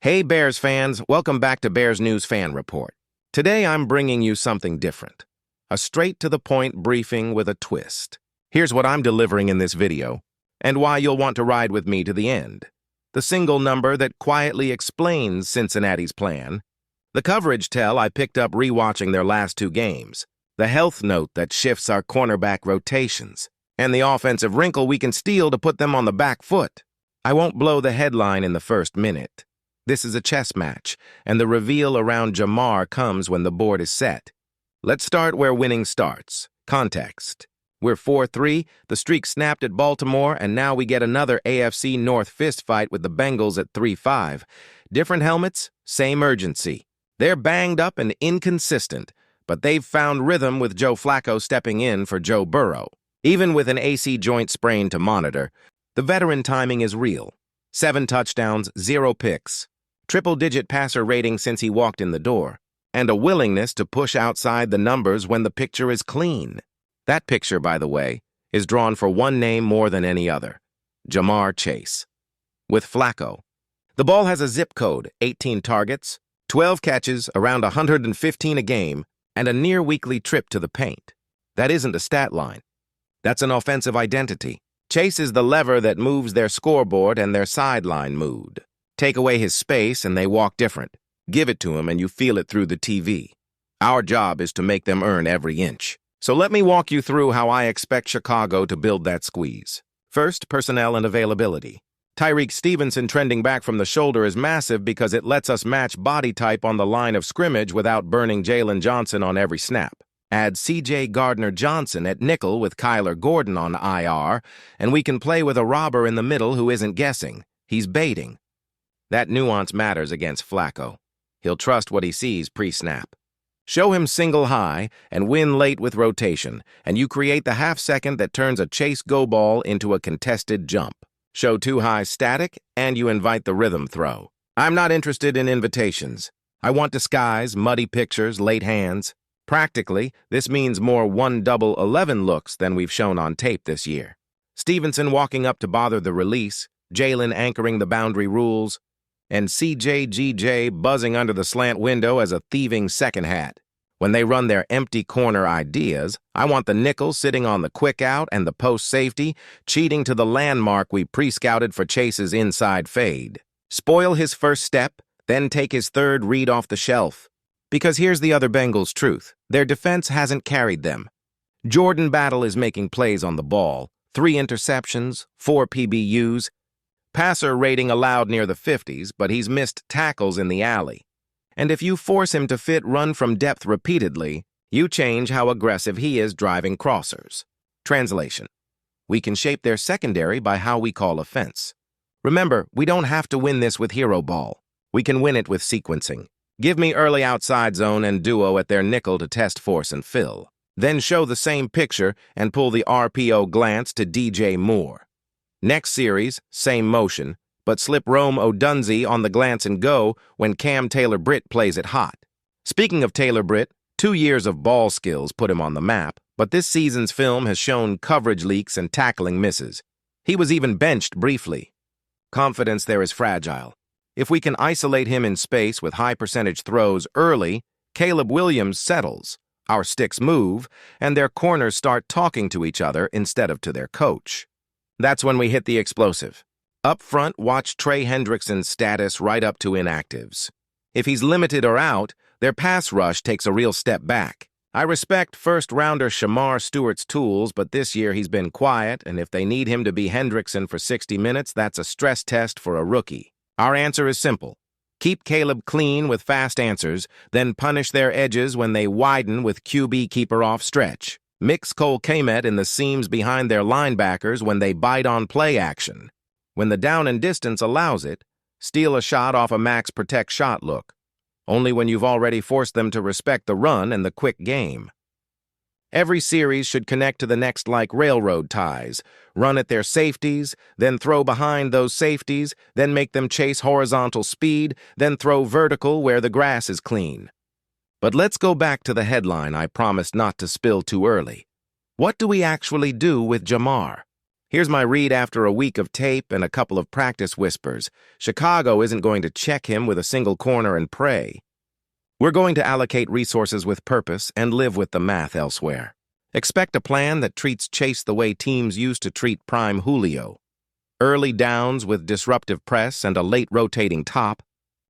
Hey Bears fans, welcome back to Bears News Fan Report. Today I'm bringing you something different. A straight-to-the-point briefing with a twist. Here's what I'm delivering in this video, and why you'll want to ride with me to the end. The single number that quietly explains Cincinnati's plan. The coverage tell I picked up rewatching their last two games. The health note that shifts our cornerback rotations. And the offensive wrinkle we can steal to put them on the back foot. I won't blow the headline in the first minute. This is a chess match, and the reveal around Jamar comes when the board is set. Let's start where winning starts. Context. We're 4-3, the streak snapped at Baltimore, and now we get another AFC North fistfight with the Bengals at 3-5. Different helmets, same urgency. They're banged up and inconsistent, but they've found rhythm with Joe Flacco stepping in for Joe Burrow. Even with an AC joint sprain to monitor, the veteran timing is real. 7 touchdowns, 0 picks. Triple-digit passer rating since he walked in the door, and a willingness to push outside the numbers when the picture is clean. That picture, by the way, is drawn for one name more than any other, Jamar Chase. With Flacco, the ball has a zip code, 18 targets, 12 catches, around 115 a game, and a near-weekly trip to the paint. That isn't a stat line. That's an offensive identity. Chase is the lever that moves their scoreboard and their sideline mood. Take away his space and they walk different. Give it to him and you feel it through the TV. Our job is to make them earn every inch. So let me walk you through how I expect Chicago to build that squeeze. First, personnel and availability. Tyreek Stevenson trending back from the shoulder is massive because it lets us match body type on the line of scrimmage without burning Jalen Johnson on every snap. Add C.J. Gardner-Johnson at nickel with Kyler Gordon on IR, and we can play with a robber in the middle who isn't guessing. He's baiting. That nuance matters against Flacco. He'll trust what he sees pre-snap. Show him single high and win late with rotation, and you create the half-second that turns a chase go ball into a contested jump. Show too high static, and you invite the rhythm throw. I'm not interested in invitations. I want disguise, muddy pictures, late hands. Practically, this means more 1-11 looks than we've shown on tape this year. Stevenson walking up to bother the release, Jalen anchoring the boundary rules, and CJGJ buzzing under the slant window as a thieving second hat. When they run their empty corner ideas, I want the nickel sitting on the quick out and the post safety, cheating to the landmark we pre-scouted for Chase's inside fade. Spoil his first step, then take his third read off the shelf. Because here's the other Bengals truth. Their defense hasn't carried them. Jordan Battle is making plays on the ball. 3 interceptions, 4 PBUs. Passer rating allowed near the 50s, but he's missed tackles in the alley. And if you force him to fit run from depth repeatedly, you change how aggressive he is driving crossers. Translation. We can shape their secondary by how we call offense. Remember, we don't have to win this with hero ball. We can win it with sequencing. Give me early outside zone and duo at their nickel to test force and fill. Then show the same picture and pull the RPO glance to DJ Moore. Next series, same motion, but slip Rome Odunze on the glance and go when Cam Taylor-Britt plays it hot. Speaking of Taylor-Britt, 2 years of ball skills put him on the map, but this season's film has shown coverage leaks and tackling misses. He was even benched briefly. Confidence there is fragile. If we can isolate him in space with high-percentage throws early, Caleb Williams settles, our sticks move, and their corners start talking to each other instead of to their coach. That's when we hit the explosive. Up front, watch Trey Hendrickson's status right up to inactives. If he's limited or out, their pass rush takes a real step back. I respect first-rounder Shamar Stewart's tools, but this year he's been quiet, and if they need him to be Hendrickson for 60 minutes, that's a stress test for a rookie. Our answer is simple. Keep Caleb clean with fast answers, then punish their edges when they widen with QB keeper off stretch. Mix Cole Kmet in the seams behind their linebackers when they bite on play action. When the down and distance allows it, steal a shot off a max protect shot look. Only when you've already forced them to respect the run and the quick game. Every series should connect to the next like railroad ties. Run at their safeties, then throw behind those safeties, then make them chase horizontal speed, then throw vertical where the grass is clean. But let's go back to the headline I promised not to spill too early. What do we actually do with Jamar? Here's my read after a week of tape and a couple of practice whispers. Chicago isn't going to check him with a single corner and pray. We're going to allocate resources with purpose and live with the math elsewhere. Expect a plan that treats Chase the way teams used to treat prime Julio. Early downs with disruptive press and a late rotating top.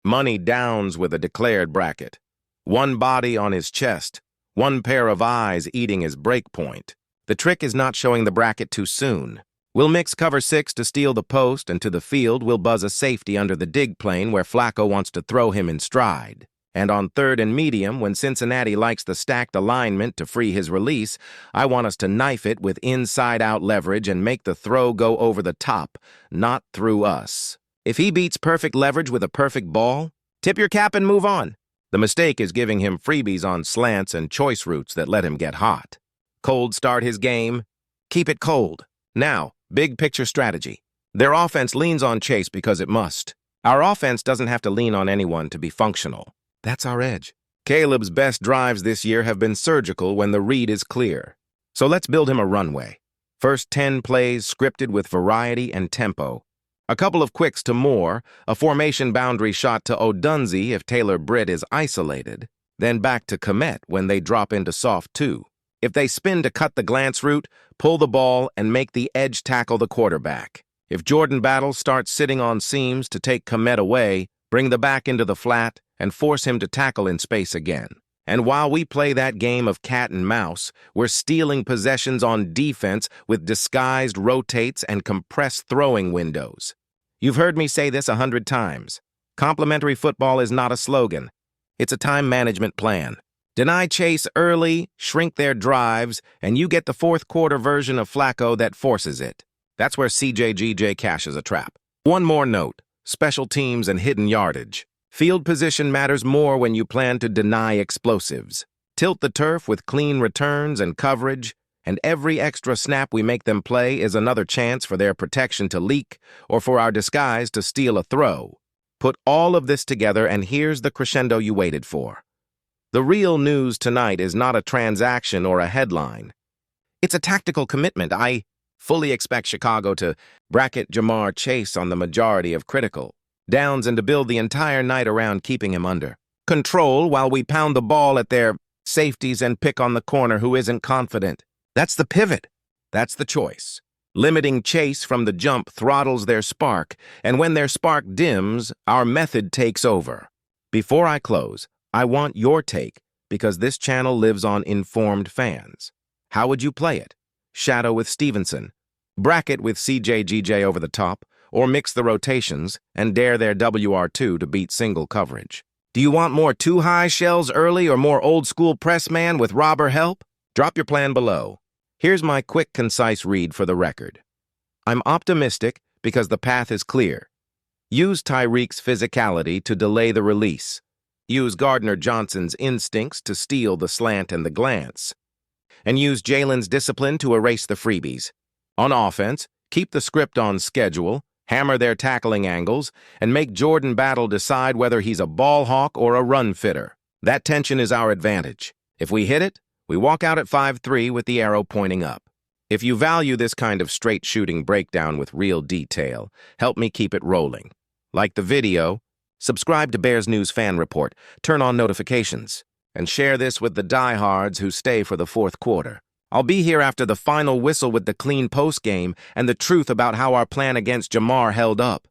Money downs with a declared bracket. One body on his chest. One pair of eyes eating his break point. The trick is not showing the bracket too soon. We'll mix cover 6 to steal the post, and to the field we'll buzz a safety under the dig plane where Flacco wants to throw him in stride. And on third and medium, when Cincinnati likes the stacked alignment to free his release, I want us to knife it with inside-out leverage and make the throw go over the top, not through us. If he beats perfect leverage with a perfect ball, tip your cap and move on. The mistake is giving him freebies on slants and choice routes that let him get hot. Cold start his game, keep it cold. Now, big picture strategy. Their offense leans on Chase because it must. Our offense doesn't have to lean on anyone to be functional. That's our edge. Caleb's best drives this year have been surgical when the read is clear. So let's build him a runway. First 10 plays scripted with variety and tempo. A couple of quicks to Moore, a formation boundary shot to Odunze if Taylor Britt is isolated, then back to Komet when they drop into soft 2. If they spin to cut the glance route, pull the ball and make the edge tackle the quarterback. If Jordan Battle starts sitting on seams to take Komet away, bring the back into the flat and force him to tackle in space again. And while we play that game of cat and mouse, we're stealing possessions on defense with disguised rotates and compressed throwing windows. You've heard me say this 100 times. Complementary football is not a slogan. It's a time management plan. Deny Chase early, shrink their drives, and you get the fourth quarter version of Flacco that forces it. That's where CJGJ cashes a trap. One more note, special teams and hidden yardage. Field position matters more when you plan to deny explosives. Tilt the turf with clean returns and coverage, and every extra snap we make them play is another chance for their protection to leak or for our disguise to steal a throw. Put all of this together and here's the crescendo you waited for. The real news tonight is not a transaction or a headline. It's a tactical commitment. I fully expect Chicago to bracket Jamar Chase on the majority of critical downs and to build the entire night around keeping him under control while we pound the ball at their safeties and pick on the corner who isn't confident. That's the pivot. That's the choice. Limiting Chase from the jump throttles their spark, and when their spark dims, our method takes over. Before I close, I want your take because this channel lives on informed fans. How would you play it? Shadow with Stevenson, bracket with CJGJ over the top, or mix the rotations and dare their WR2 to beat single coverage. Do you want more too-high shells early or more old-school press man with robber help? Drop your plan below. Here's my quick, concise read for the record. I'm optimistic because the path is clear. Use Tyreek's physicality to delay the release. Use Gardner Johnson's instincts to steal the slant and the glance. And use Jalen's discipline to erase the freebies. On offense, keep the script on schedule, hammer their tackling angles, and make Jordan Battle decide whether he's a ball hawk or a run fitter. That tension is our advantage. If we hit it, we walk out at 5-3 with the arrow pointing up. If you value this kind of straight shooting breakdown with real detail, help me keep it rolling. Like the video, subscribe to Bears News Fan Report, turn on notifications, and share this with the diehards who stay for the fourth quarter. I'll be here after the final whistle with the clean postgame and the truth about how our plan against Jamar held up.